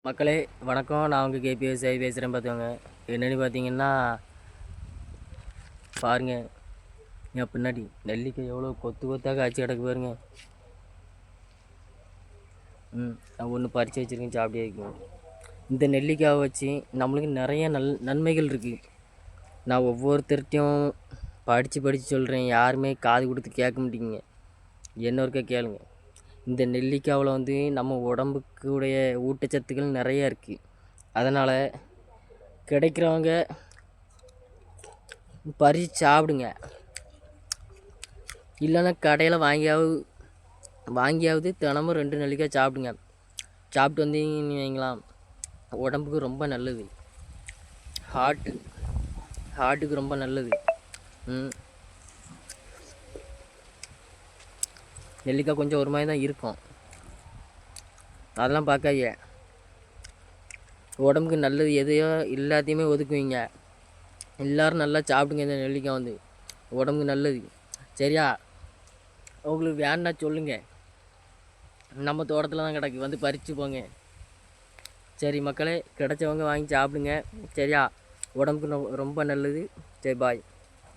மக்களே வணக்கம். நான் உங்கள் கேபி விவசாயி பேசுகிறேன். பார்த்துக்கோங்க, என்னென்னு பார்த்தீங்கன்னா பாருங்கள், என் பின்னாடி நெல்லிக்காய் எவ்வளோ கொத்து கொத்தாக காய்ச்சி கிடக்கு பாருங்க. நான் ஒன்று பறித்து வச்சுருக்கேன், சாப்பிட்டே இருக்கும். இந்த நெல்லிக்காயை வச்சு நம்மளுக்கு நிறைய நன்மைகள் இருக்குது. நான் ஒவ்வொருத்தர்கிட்டையும் படித்து சொல்கிறேன், யாருமே காது கொடுத்து கேட்க மாட்டீங்க. என்னொருக்கா கேளுங்க. இந்த நெல்லிக்காவில் வந்து நம்ம உடம்புக்கு உடைய ஊட்டச்சத்துக்கள் நிறைய இருக்குது. அதனால் கிடைக்கிறவங்க பறித்து சாப்பிடுங்க. இல்லைன்னா கடையில் வாங்கியாவது தினமும் 2 நெல்லிக்காய் சாப்பிடுங்க. சாப்பிட்டு வந்தீங்கன்னு வைங்களாம், உடம்புக்கு ரொம்ப நல்லது. ஹார்ட்டுக்கு ரொம்ப நல்லது. நெல்லிக்காய் கொஞ்சம் ஒரு மாதிரி தான் இருக்கும், அதெல்லாம் பார்க்காதீங்க. உடம்புக்கு நல்லது எதையோ எல்லாத்தையுமே ஒதுக்குவீங்க. எல்லோரும் நல்லா சாப்பிடுங்க. இந்த நெல்லிக்காய் வந்து உடம்புக்கு நல்லது, சரியா? உங்களுக்கு வேணா சொல்லுங்கள், நம்ம தோட்டத்தில் தான் கிடக்கு, வந்து பறித்து போங்க. சரி மக்களே, கிடைச்சவங்க வாங்கி சாப்பிடுங்க, சரியா? உடம்புக்கு ரொம்ப நல்லது. சரி, பாய்.